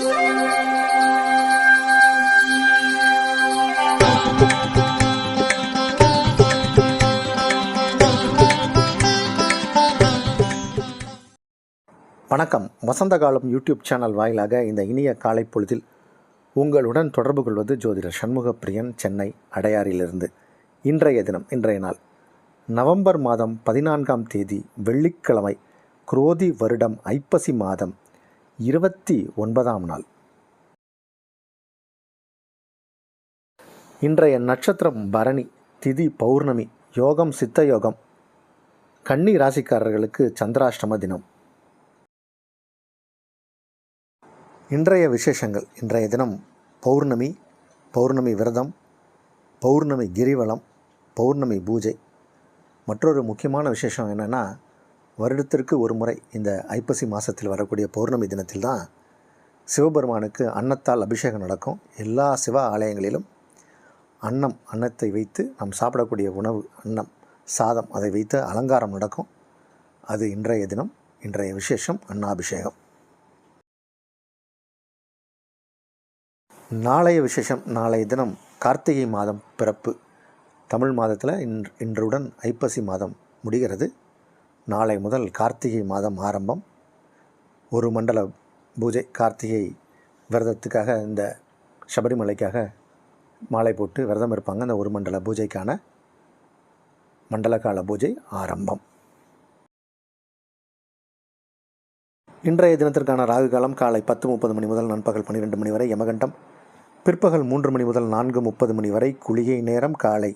வணக்கம். வசந்த காலம் YouTube channel வாயிலாக இந்த இனிய காலை பொழுதில் உங்களுடன் தொடர்பு கொள்வது ஜோதிடர் சண்முகப்பிரியன், சென்னை அடையாறிலிருந்து. இன்றைய நாள் நவம்பர் மாதம் 14ஆம் தேதி வெள்ளிக்கிழமை, குரோதி வருடம் ஐப்பசி மாதம் 29ஆம் நாள். இன்றைய நட்சத்திரம் பரணி, திதி பௌர்ணமி, யோகம் சித்த யோகம். கன்னி ராசிக்காரர்களுக்கு சந்திராஷ்டம தினம். இன்றைய விசேஷங்கள்: இன்றைய தினம் பௌர்ணமி விரதம், பௌர்ணமி கிரிவலம், பௌர்ணமி பூஜை. மற்றொரு முக்கியமான விசேஷம் என்னென்னா, வருடத்திற்கு ஒரு முறை இந்த ஐப்பசி மாதத்தில் வரக்கூடிய பௌர்ணமி தினத்தில் தான் சிவபெருமானுக்கு அன்னத்தால் அபிஷேகம் நடக்கும். எல்லா சிவ ஆலயங்களிலும் அன்னத்தை வைத்து நாம் சாப்பிடக்கூடிய உணவு, அன்னம், சாதம், அதை வைத்து அலங்காரம் நடக்கும். அது இன்றைய தினம். இன்றைய விசேஷம் அன்னாபிஷேகம். நாளைய விசேஷம்: நாளைய தினம் கார்த்திகை மாதம் பிறப்பு. தமிழ் மாதத்தில் இன்றுடன் ஐப்பசி மாதம் முடிகிறது. நாளை முதல் கார்த்திகை மாதம் ஆரம்பம். ஒரு மண்டல பூஜை. கார்த்திகை விரதத்துக்காக, இந்த சபரிமலைக்காக மாலை போட்டு விரதம் இருப்பாங்க. அந்த ஒரு மண்டல பூஜைக்கான மண்டல கால பூஜை ஆரம்பம். இன்றைய தினத்திற்கான ராகு காலம் காலை 10:30 மணி முதல் நண்பகல் 12 மணி வரை. யமகண்டம் பிற்பகல் 3 மணி முதல் 4:30 மணி வரை. குளிகை நேரம் காலை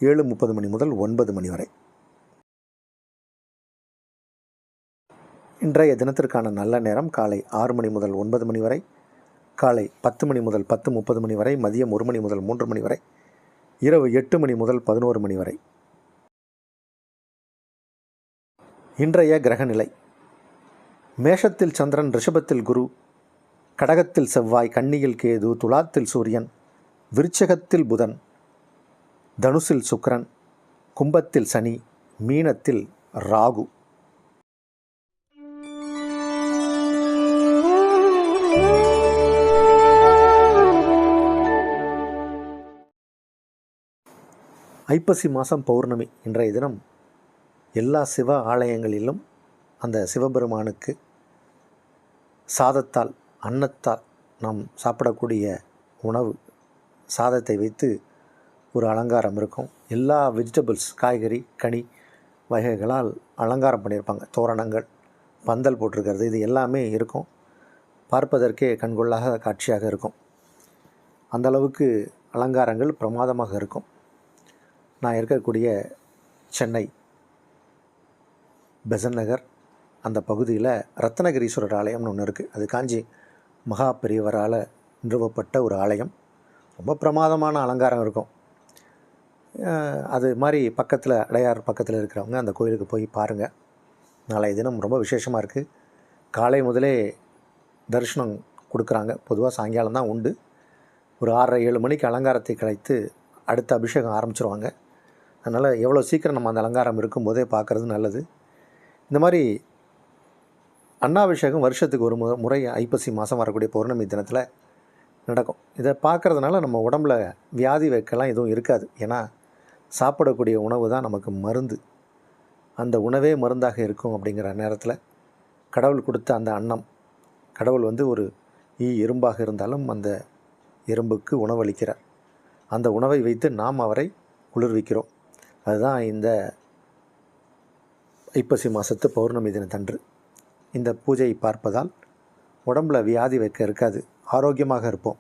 7:30 மணி முதல் 9 மணி வரை. இன்றைய தினத்திற்கான நல்ல நேரம் காலை 6 மணி முதல் 9 மணி வரை, காலை 10 மணி முதல் 10:30 மணி வரை, மதியம் 1 மணி முதல் 3 மணி வரை, இரவு 8 மணி முதல் 11 மணி வரை. இன்றைய கிரகநிலை: மேஷத்தில் சந்திரன், ரிஷபத்தில் குரு, கடகத்தில் செவ்வாய், கன்னியில் கேது, துலாத்தில் சூரியன், விருச்சகத்தில் புதன், தனுசில் சுக்கிரன், கும்பத்தில் சனி, மீனத்தில் ராகு. ஐப்பசி மாதம் பௌர்ணமி. இன்றைய தினம் எல்லா சிவ ஆலயங்களிலும் அந்த சிவபெருமானுக்கு சாதத்தால், அன்னத்தால் நாம் சாப்பிடக்கூடிய உணவு, சாதத்தை வைத்து ஒரு அலங்காரம் இருக்கும். எல்லா வெஜிடபிள்ஸ், காய்கறி, கனி வகைகளால் அலங்காரம் பண்ணியிருப்பாங்க. தோரணங்கள், பந்தல் போட்டிருக்கிறது, இது எல்லாமே இருக்கும். பார்ப்பதற்கே கண்கொள்ளாத காட்சியாக இருக்கும். அந்தளவுக்கு அலங்காரங்கள் பிரமாதமாக இருக்கும். நான் இருக்கக்கூடிய சென்னை பெசன்ட் நகர் அந்த பகுதியில் ரத்னகிரீஸ்வரர் ஆலயம்னு ஒன்று இருக்குது. அது காஞ்சி மகா பெரியவரால் நிறுவப்பட்ட ஒரு ஆலயம். ரொம்ப பிரமாதமான அலங்காரம் இருக்கும். அது மாதிரி பக்கத்தில், அடையார் பக்கத்தில் இருக்கிறவங்க அந்த கோயிலுக்கு போய் பாருங்கள். நாளைய தினம் ரொம்ப விசேஷமாக இருக்குது. காலை முதலே தரிசனம் கொடுக்குறாங்க. பொதுவாக சாயங்காலம் தான் உண்டு. ஒரு 6:30-7 மணிக்கு அலங்காரத்தை கலைத்து அடுத்த அபிஷேகம் ஆரம்பிச்சிருவாங்க. அதனால் எவ்வளோ சீக்கிரம் நம்ம அந்த அலங்காரம் இருக்கும்போதே பார்க்குறது நல்லது. இந்த மாதிரி அன்னாபிஷேகம் வருஷத்துக்கு ஒரு முறை ஐப்பசி மாதம் வரக்கூடிய பௌர்ணமி தினத்தில் நடக்கும். இதை பார்க்குறதுனால நம்ம உடம்பில் வியாதி வைக்கலாம் எதுவும் இருக்காது. ஏன்னா சாப்பிடக்கூடிய உணவு தான் நமக்கு மருந்து. அந்த உணவே மருந்தாக இருக்கும். அப்படிங்கிற நேரத்தில் கடவுள் கொடுத்த அந்த அன்னம், கடவுள் ஒரு எறும்பாக இருந்தாலும் அந்த எறும்புக்கு உணவளிக்கிறார். அந்த உணவை வைத்து நாம் அவரை குளிர்விக்கிறோம். அதுதான் இந்த ஐப்பசி மாதத்து பௌர்ணமி தினத்தன்று இந்த பூஜையை பார்ப்பதால் உடம்பில் வியாதி வைக்க இருக்காது, ஆரோக்கியமாக இருப்போம்.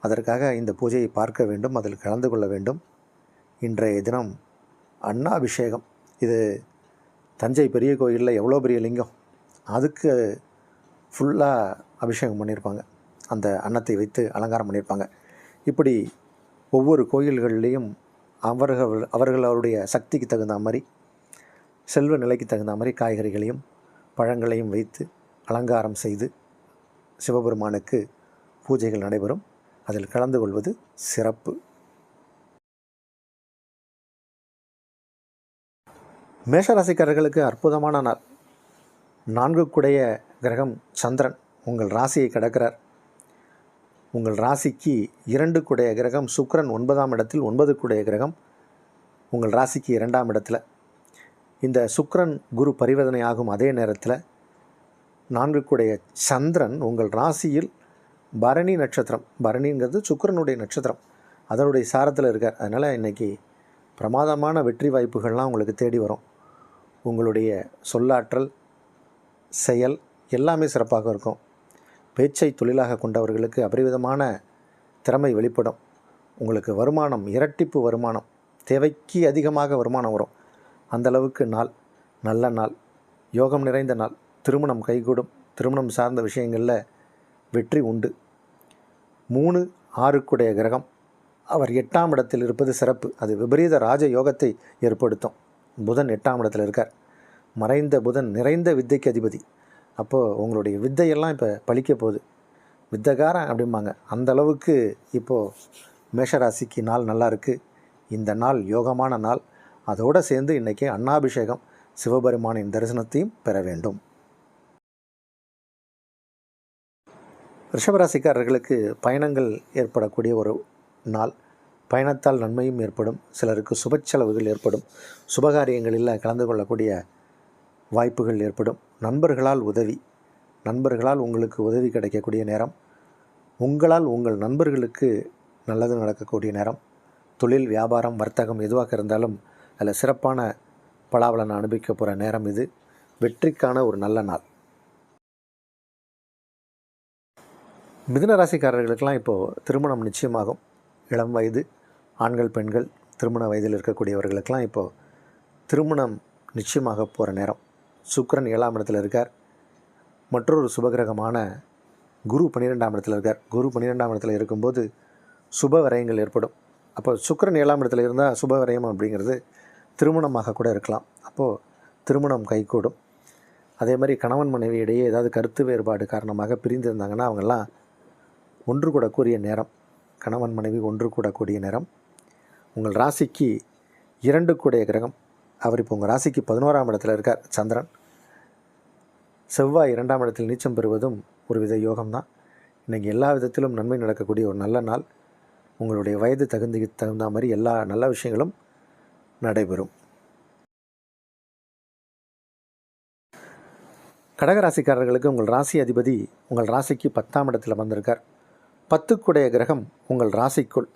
அதற்காக இந்த பூஜையை பார்க்க வேண்டும், அதில் கலந்து கொள்ள வேண்டும். இன்றைய தினம் அன்னாபிஷேகம். இது தஞ்சை பெரிய கோயிலில் எவ்வளோ பெரிய லிங்கம், அதுக்கு ஃபுல்லாக அபிஷேகம் பண்ணியிருப்பாங்க. அந்த அன்னத்தை வைத்து அலங்காரம் பண்ணியிருப்பாங்க. இப்படி ஒவ்வொரு கோயில்கள்லேயும் அவர்களுடைய சக்திக்கு தகுந்த மாதிரி, செல்வ நிலைக்கு தகுந்த மாதிரி காய்கறிகளையும் பழங்களையும் வைத்து அலங்காரம் செய்து சிவபெருமானுக்கு பூஜைகள் நடைபெறும். அதில் கலந்து கொள்வது சிறப்பு. மேஷராசிக்காரர்களுக்கு அற்புதமான நாள். 4 குடைய கிரகம் சந்திரன் உங்கள் ராசியை கடக்கிறார். உங்கள் ராசிக்கு 2 கிரகம் சுக்கிரன் 9ஆம் இடத்தில், 9 கிரகம் உங்கள் ராசிக்கு 2ஆம் இடத்துல. இந்த சுக்கிரன் குரு பரிவர்த்தனை ஆகும் அதே நேரத்தில் 4 சந்திரன் உங்கள் ராசியில் பரணி நட்சத்திரம், பரணிங்கிறது சுக்கிரனுடைய நட்சத்திரம், அதனுடைய சாரத்தில் இருக்கார். அதனால் இன்றைக்கி பிரமாதமான வெற்றி வாய்ப்புகள்லாம் உங்களுக்கு தேடி வரும். உங்களுடைய சொல்லாற்றல், செயல் எல்லாமே சிறப்பாக இருக்கும். பேச்சை தொழிலாக கொண்டவர்களுக்கு அபரிவிதமான திறமை வெளிப்படும். உங்களுக்கு வருமானம், இரட்டிப்பு வருமானம், தேவைக்கு அதிகமாக வருமானம் வரும். அந்தளவுக்கு நாள் நல்ல நாள், யோகம் நிறைந்த நாள். திருமணம் கைகூடும். திருமணம் சார்ந்த விஷயங்களில் வெற்றி உண்டு. 3 கிரகம் அவர் 8ஆம் இடத்தில் இருப்பது சிறப்பு. அது விபரீத ராஜ யோகத்தை ஏற்படுத்தும். புதன் 8ஆம் இடத்தில் இருக்கார். மறைந்த புதன் நிறைந்த வித்தைக்கு அதிபதி. அப்போது உங்களுடைய வித்தையெல்லாம் இப்போ பழிக்க போகுது. வித்தைக்காரன் அப்படிம்பாங்க. அந்த அளவுக்கு இப்போது மேஷராசிக்கு நாள் நல்லா இருக்குது. இந்த நாள் யோகமான நாள். அதோடு சேர்ந்து இன்றைக்கி அன்னாபிஷேகம், சிவபெருமானின் தரிசனத்தையும் பெற வேண்டும். ரிஷபராசிக்காரர்களுக்கு பயணங்கள் ஏற்படக்கூடிய ஒரு நாள். பயணத்தால் நன்மையும் ஏற்படும். சிலருக்கு சுப செலவுகள் ஏற்படும். சுபகாரியங்களில் கலந்து கொள்ளக்கூடிய வாய்ப்புகள் ஏற்படும். நண்பர்களால் உதவி, நண்பர்களால் உங்களுக்கு உதவி கிடைக்கக்கூடிய நேரம். உங்களால் உங்கள் நண்பர்களுக்கு நல்லது நடக்கக்கூடிய நேரம். தொழில், வியாபாரம், வர்த்தகம் எதுவாக இருந்தாலும் அதில் சிறப்பான பலாபலனை அனுபவிக்க போகிற நேரம் இது. வெற்றிக்கான ஒரு நல்ல நாள். மிதுன ராசிக்காரர்களுக்கெல்லாம் இப்போது திருமணம் நிச்சயமாகும். இளம் வயது ஆண்கள், பெண்கள், திருமண வயதில் இருக்கக்கூடியவர்களுக்கெல்லாம் இப்போது திருமணம் நிச்சயமாக போகிற நேரம். சுக்கிரன் 7ஆம் இடத்தில் இருக்கார். மற்றொரு சுபகிரகமான குரு 12ஆம் இடத்தில் இருக்கார். குரு 12ஆம் இடத்தில் இருக்கும்போது சுப விரயங்கள் ஏற்படும். அப்போ சுக்கிரன் 7ஆம் இடத்துல இருந்தால் சுப விரயம் அப்படிங்கிறது திருமணமாக கூட இருக்கலாம். அப்போது திருமணம் கைகூடும். அதே மாதிரி கணவன் மனைவி இடையே ஏதாவது கருத்து வேறுபாடு காரணமாக பிரிந்திருந்தாங்கன்னா அவங்கெல்லாம் ஒன்று கூடக்கூடிய நேரம். கணவன் மனைவி ஒன்று கூடக்கூடிய நேரம். உங்கள் ராசிக்கு 2 கிரகம் அவர் இப்போ உங்கள் ராசிக்கு 11ஆம் இடத்துல இருக்கார். சந்திரன். செவ்வாய் 2ஆம் இடத்தில் நீச்சம் பெறுவதும் ஒரு வித யோகம்தான். இன்றைக்கி எல்லா விதத்திலும் நன்மை நடக்கக்கூடிய ஒரு நல்ல நாள். உங்களுடைய வயது தகுந்த மாதிரி எல்லா நல்ல விஷயங்களும் நடைபெறும். கடகராசிக்காரர்களுக்கு உங்கள் ராசி அதிபதி உங்கள் ராசிக்கு 10ஆம் இடத்தில் வந்திருக்கார். 10 கிரகம் உங்கள் ராசிக்குள்.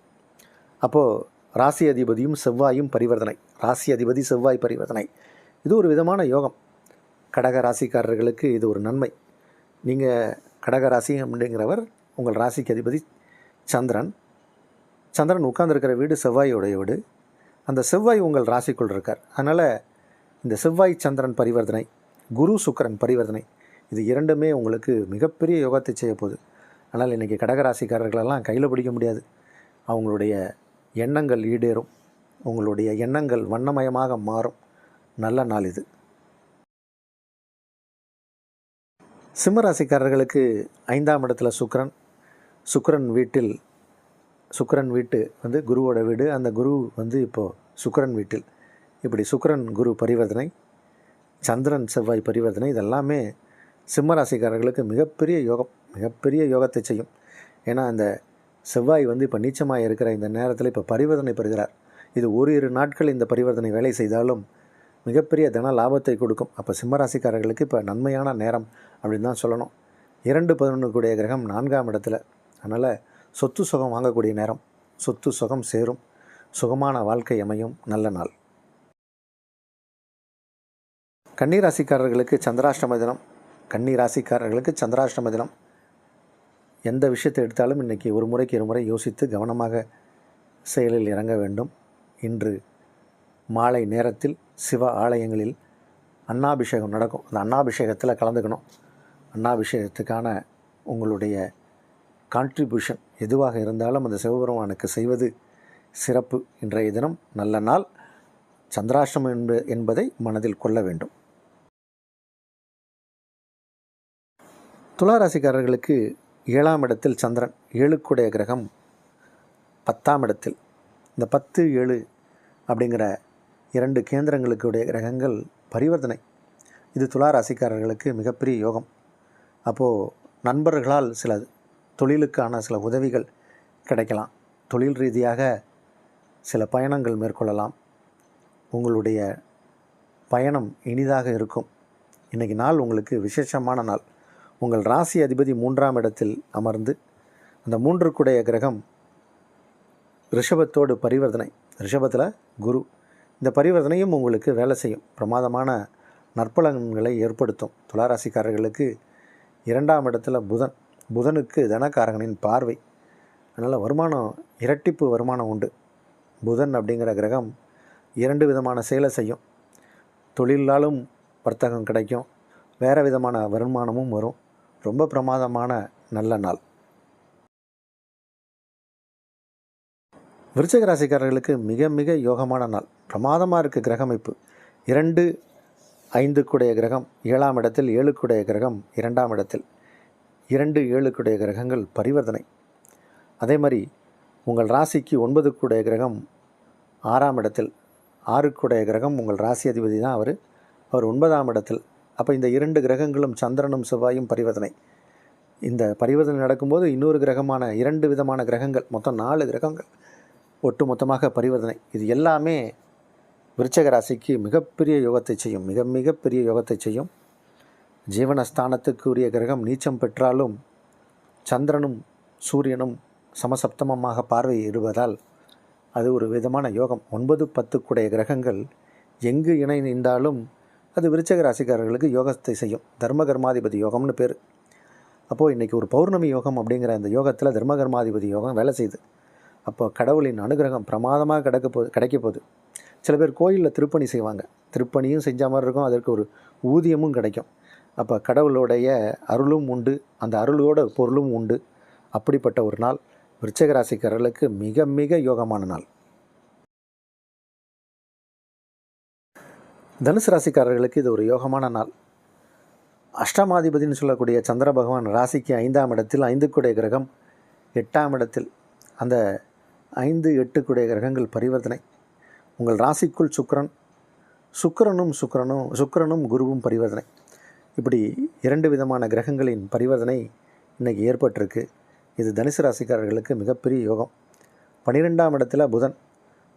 அப்போது ராசி அதிபதியும் செவ்வாயும் பரிவர்த்தனை. ராசி அதிபதி செவ்வாய் பரிவர்த்தனை. இது ஒரு விதமான யோகம். கடக ராசிக்காரர்களுக்கு இது ஒரு நன்மை. நீங்கள் கடகராசி அப்படிங்கிறவர் உங்கள் ராசிக்கு அதிபதி சந்திரன். சந்திரன் உட்கார்ந்துருக்கிற வீடு செவ்வாயோடைய வீடு. அந்த செவ்வாய் உங்கள் ராசிக்குள் இருக்கார். அதனால் இந்த செவ்வாய் சந்திரன் பரிவர்த்தனை, குரு சுக்கிரன் பரிவர்த்தனை, இது இரண்டுமே உங்களுக்கு மிகப்பெரிய யோகத்தை செய்ய போகுது. ஆனால் இன்றைக்கி கடகராசிக்காரர்களெல்லாம் கையில் பிடிக்க முடியாது. அவங்களுடைய எண்ணங்கள் ஈடேறும். உங்களுடைய எண்ணங்கள் வண்ணமயமாக மாறும். நல்ல நாள் இது. சிம்மராசிக்காரர்களுக்கு 5ஆம் இடத்துல சுக்கிரன் வீட்டு வந்து குருவோட வீடு. அந்த குரு வந்து இப்போது சுக்கிரன் வீட்டில். இப்படி சுக்கிரன் குரு பரிவர்த்தனை, சந்திரன் செவ்வாய் பரிவர்த்தனை, இதெல்லாமே சிம்மராசிக்காரர்களுக்கு மிகப்பெரிய யோகத்தை செய்யும். ஏன்னா அந்த செவ்வாய் வந்து இப்போ நீச்சமாக இருக்கிற இந்த நேரத்தில் இப்போ பரிவர்த்தனை பெறுகிறார். இது ஓரிரு நாட்கள் இந்த பரிவர்த்தனை வேலை செய்தாலும் மிகப்பெரிய தன லாபத்தை கொடுக்கும். அப்போ சிம்மராசிக்காரர்களுக்கு இப்போ நன்மையான நேரம் அப்படின்னு தான் சொல்லணும். 2-11 கிரகம் 4ஆம் இடத்துல. அதனால் சொத்து சுகம் வாங்கக்கூடிய நேரம். சொத்து சுகம் சேரும். சுகமான வாழ்க்கை அமையும். நல்ல நாள். கன்னிராசிக்காரர்களுக்கு சந்திராஷ்டம தினம். கன்னிராசிக்காரர்களுக்கு சந்திராஷ்டம தினம். எந்த விஷயத்தை எடுத்தாலும் இன்றைக்கி ஒரு முறைக்கு இருமுறை யோசித்து கவனமாக செயலில் இறங்க வேண்டும். இன்று மாலை நேரத்தில் சிவ ஆலயங்களில் அன்னாபிஷேகம் நடக்கும். அந்த அன்னாபிஷேகத்தில் கலந்துக்கணும். அன்னாபிஷேகத்துக்கான உங்களுடைய கான்ட்ரிபியூஷன் எதுவாக இருந்தாலும் அந்த சிவபெருமானுக்கு செய்வது சிறப்பு. இன்றைய தினம் நல்ல நாள். சந்திராஷ்டமம் என்பதை மனதில் கொள்ள வேண்டும். துளாராசிக்காரர்களுக்கு 7ஆம் இடத்தில் சந்திரன், 7 கிரகம் 10ஆம் இடத்தில். இந்த 10, 7 அப்படிங்கிற 2 கேந்திரங்களுக்குடைய கிரகங்கள் பரிவர்த்தனை. இது துளாராசிக்காரர்களுக்கு மிகப்பெரிய யோகம். அப்போது நண்பர்களால் சில தொழிலுக்கான சில உதவிகள் கிடைக்கலாம். தொழில் ரீதியாக சில பயணங்கள் மேற்கொள்ளலாம். உங்களுடைய பயணம் இனிதாக இருக்கும். இன்றைக்கி நாள் உங்களுக்கு விசேஷமான நாள். உங்கள் ராசி அதிபதி 3ஆம் இடத்தில் அமர்ந்து அந்த 3க்குடைய கிரகம் ரிஷபத்தோடு பரிவர்த்தனை. ரிஷபத்தில் குரு. இந்த பரிவர்த்தனையும் உங்களுக்கு வேலை செய்யும். பிரமாதமான நற்பலன்களை ஏற்படுத்தும். துளாராசிக்காரர்களுக்கு 2ஆம் இடத்துல புதனுக்கு தனகாரகனின் பார்வை. அதனால் வருமானம், இரட்டிப்பு வருமானம் உண்டு. புதன் அப்படிங்கிற கிரகம் 2 விதமான செயலை செய்யும். தொழிலாலும் வர்த்தகம் கிடைக்கும், வேறு விதமான வருமானமும் வரும். ரொம்ப பிரமாதமான நல்ல நாள். விருச்சிக ராசிக்காரர்களுக்கு மிக மிக யோகமான நாள். பிரமாதமாக இருக்குது கிரக அமைப்பு. 2 5க்குடைய கிரகம் 7ஆம் இடத்தில், 7க்குடைய கிரகம் 2ஆம் இடத்தில். 2 7க்குடைய கிரகங்கள் பரிவர்த்தனை. அதே மாதிரி உங்கள் ராசிக்கு 9க்குடைய கிரகம் 6ஆம் இடத்தில். 6க்குடைய கிரகம் உங்கள் ராசி அதிபதி தான் அவர் 9ஆம் இடத்தில். அப்போ இந்த 2 கிரகங்களும் சந்திரனும் செவ்வாயும் பரிவர்த்தனை. இந்த பரிவர்த்தனை நடக்கும்போது இன்னொரு கிரகமான 2 விதமான கிரகங்கள், மொத்தம் 4 கிரகங்கள் ஒட்டு மொத்தமாக பரிவர்த்தனை. இது எல்லாமே விருச்சிக ராசிக்கு மிகப்பெரிய யோகத்தை செய்யும். மிகப்பெரிய யோகத்தை செய்யும். ஜீவனஸ்தானத்துக்குரிய கிரகம் நீச்சம் பெற்றாலும் சந்திரனும் சூரியனும் சமசப்தமமாக பார்வை இடுவதால் அது ஒரு விதமான யோகம். 9 10க்குடைய கிரகங்கள் எங்கு இணைந்தாலும் அது விருச்சிக ராசிக்காரர்களுக்கு யோகத்தை செய்யும். தர்மகர்மாதிபதி யோகம்னு பேர். அப்போது இன்றைக்கி ஒரு பௌர்ணமி யோகம் அப்படிங்கிற அந்த யோகத்தில் தர்மகர்மாதிபதி யோகம் வேலை செய்யுது. அப்போ கடவுளின் அனுகிரகம் பிரமாதமாக கிடைக்க போகுது. சில பேர் கோயிலில் திருப்பணி செய்வாங்க. திருப்பணியும் செஞ்ச மாதிரி இருக்கும், அதற்கு ஒரு ஊதியமும் கிடைக்கும். அப்போ கடவுளுடைய அருளும் உண்டு, அந்த அருளோட பொருளும் உண்டு. அப்படிப்பட்ட ஒரு நாள் விருச்சிக ராசிக்காரர்களுக்கு மிக மிக யோகமான நாள். தனுசு ராசிக்காரர்களுக்கு இது ஒரு யோகமான நாள். அஷ்டமாதிபதினு சொல்லக்கூடிய சந்திர பகவான் ராசிக்கு 5ஆம் இடத்தில், 5க்குடைய கிரகம் 8ஆம் இடத்தில். அந்த 5 8க்குடைய கிரகங்கள் பரிவர்த்தனை. உங்கள் ராசிக்குள் சுக்கிரனும் குருவும் பரிவர்த்தனை. இப்படி 2 விதமான கிரகங்களின் பரிவர்த்தனை இன்றைக்கி ஏற்பட்டிருக்கு. இது தனுசு ராசிக்காரர்களுக்கு மிகப்பெரிய யோகம். 12ஆம் இடத்துல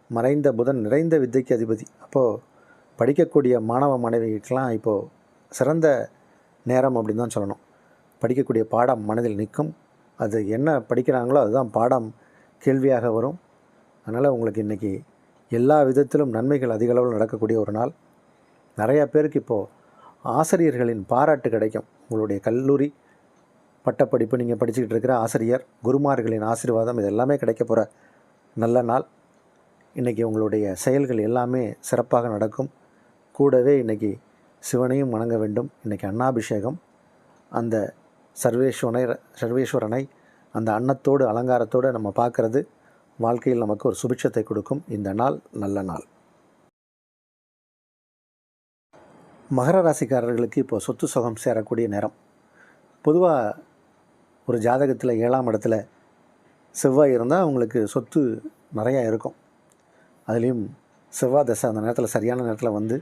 மறைந்த புதன் நிறைந்த வித்தைக்கு அதிபதி. அப்போது படிக்கக்கூடிய மாணவ மாணவிகளுக்கெல்லாம் இப்போது சிறந்த நேரம் அப்படின்னு தான் சொல்லணும். படிக்கக்கூடிய பாடம் மனதில் நிற்கும். அது என்ன படிக்கிறாங்களோ அதுதான் பாடம் கேள்வியாக வரும். அதனால் உங்களுக்கு இன்றைக்கி எல்லா விதத்திலும் நன்மைகள் அதிகளவில் நடக்கக்கூடிய ஒரு நாள். நிறையா பேருக்கு இப்போது ஆசிரியர்களின் பாராட்டு கிடைக்கும். உங்களுடைய கல்லூரி பட்டப்படிப்பு, நீங்கள் படிச்சுக்கிட்டு இருக்கிற ஆசிரியர், குருமார்களின் ஆசீர்வாதம், இது எல்லாமே கிடைக்க போகிற நல்ல நாள். இன்றைக்கி உங்களுடைய செயல்கள் எல்லாமே சிறப்பாக நடக்கும். கூடவே இன்றைக்கி சிவனையும் வணங்க வேண்டும். இன்றைக்கி அன்னாபிஷேகம். அந்த சர்வேஸ்வரனை அந்த அன்னத்தோடு அலங்காரத்தோடு நம்ம பார்க்குறது வாழ்க்கையில் நமக்கு ஒரு சுபிட்சத்தை கொடுக்கும். இந்த நாள் நல்ல நாள். மகர ராசிக்காரர்களுக்கு இப்போது சொத்து சுகம் சேரக்கூடிய நேரம். பொதுவாக ஒரு ஜாதகத்தில் 7ஆம் இடத்துல செவ்வாய் இருந்தால் அவங்களுக்கு சொத்து நிறையா இருக்கும். அதுலேயும் செவ்வாய் தசை அந்த நேரத்தில் சரியான நேரத்தில் வந்து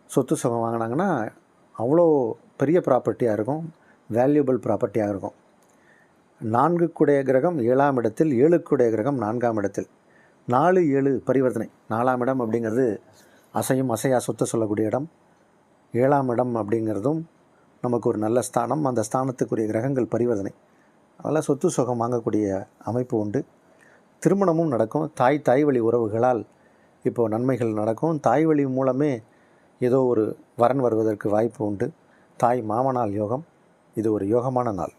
சொத்து சுகம் வாங்கினாங்கன்னா அவ்வளோ பெரிய ப்ராப்பர்ட்டியாக இருக்கும், வேல்யூபிள் ப்ராப்பர்ட்டியாக இருக்கும். 4க்குடைய கிரகம் 7ஆம் இடத்தில், 7க்குடைய கிரகம் 4ஆம் இடத்தில். 4 7 பரிவர்த்தனை. 4ஆம் இடம் அப்படிங்கிறது அசையும் அசையா சொத்தை சொல்லக்கூடிய இடம். 7ஆம் இடம் அப்படிங்கிறதும் நமக்கு ஒரு நல்ல ஸ்தானம். அந்த ஸ்தானத்துக்குரிய கிரகங்கள் பரிவர்த்தனை. அதனால் சொத்து சுகம் வாங்கக்கூடிய அமைப்பு உண்டு. திருமணமும் நடக்கும். தாய் வழி உறவுகளால் இப்போது நன்மைகள் நடக்கும். தாய் வழி மூலமே ஏதோ ஒரு வரன் வருவதற்கு வாய்ப்பு உண்டு. தாய் மாமனால் யோகம். இது ஒரு யோகமான நாள்.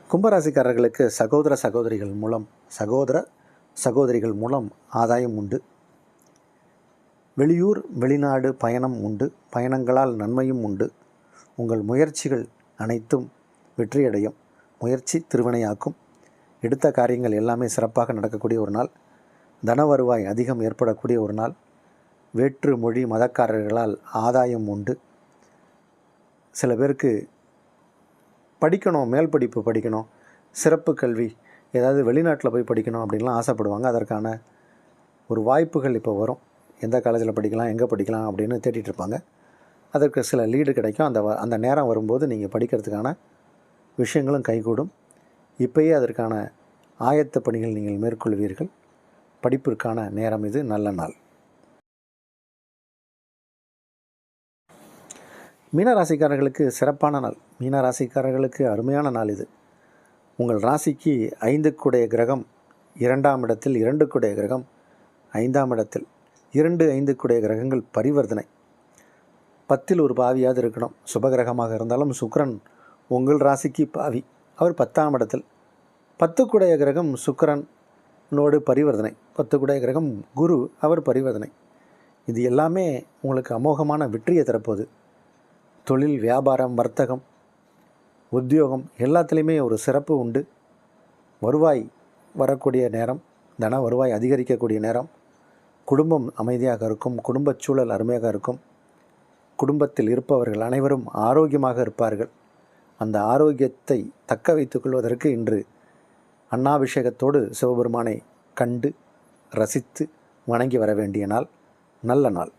கும்பராசிக்காரர்களுக்கு சகோதர சகோதரிகள் மூலம் ஆதாயம் உண்டு. வெளியூர் வெளிநாடு பயணம் உண்டு. பயணங்களால் நன்மையும் உண்டு. உங்கள் முயற்சிகள் அனைத்தும் வெற்றியடையும். முயற்சி திருவினையாக்கும். எடுத்த காரியங்கள் எல்லாமே சிறப்பாக நடக்கக்கூடிய ஒரு நாள். தன வருவாய் அதிகம் ஏற்படக்கூடிய ஒரு நாள். வேற்று மொழி மதக்காரர்களால் ஆதாயம் உண்டு. சில பேருக்கு படிக்கணும், மேல் படிப்பு படிக்கணும், சிறப்பு கல்வி, ஏதாவது வெளிநாட்டில் போய் படிக்கணும் அப்படின்லாம் ஆசைப்படுவாங்க. அதற்கான ஒரு வாய்ப்புகள் இப்போ வரும். எந்த காலேஜில் படிக்கலாம், எங்கே படிக்கலாம் அப்படின்னு தேடிட்டு இருப்பாங்க. அதற்கு சில லீடு கிடைக்கும். அந்த நேரம் வரும்போது நீங்கள் படிக்கிறதுக்கான விஷயங்களும் கைகூடும். இப்போயே அதற்கான ஆயத்த பணிகள் நீங்கள் மேற்கொள்வீர்கள். படிப்பிற்கான நேரம் இது. நல்ல நாள். மீனராசிக்காரர்களுக்கு சிறப்பான நாள். மீனராசிக்காரர்களுக்கு அருமையான நாள் இது. உங்கள் ராசிக்கு 5க்குடைய கிரகம் 2ஆம் இடத்தில், 2க்குடைய கிரகம் 5ஆம் இடத்தில், 2, 5க்குடைய கிரகங்கள் பரிவர்த்தனை. 10ல் ஒரு பாவியாவது இருக்கணும். சுபகிரகமாக இருந்தாலும் சுக்கிரன் உங்கள் ராசிக்கு பாவி, அவர் 10ஆம் இடத்தில். 10க்குடைய கிரகம் சுக்கிரனோடு பரிவர்த்தனை. 10க்குடைய கிரகம் குரு, அவர் பரிவர்த்தனை. இது எல்லாமே உங்களுக்கு அமோகமான வெற்றியை தரப்போகுது. தொழில், வியாபாரம், வர்த்தகம், உத்தியோகம் எல்லாத்துலேயுமே ஒரு சிறப்பு உண்டு. வருவாய் வரக்கூடிய நேரம், தன வருவாய் அதிகரிக்கக்கூடிய நேரம். குடும்பம் அமைதியாக இருக்கும். குடும்பச் சூழல் அருமையாக இருக்கும். குடும்பத்தில் இருப்பவர்கள் அனைவரும் ஆரோக்கியமாக இருப்பார்கள். அந்த ஆரோக்கியத்தை தக்க வைத்துக் கொள்வதற்கு இன்று அன்னாபிஷேகத்தோடு சிவபெருமானை கண்டு ரசித்து வணங்கி வர வேண்டிய நாள். நல்ல நாள்.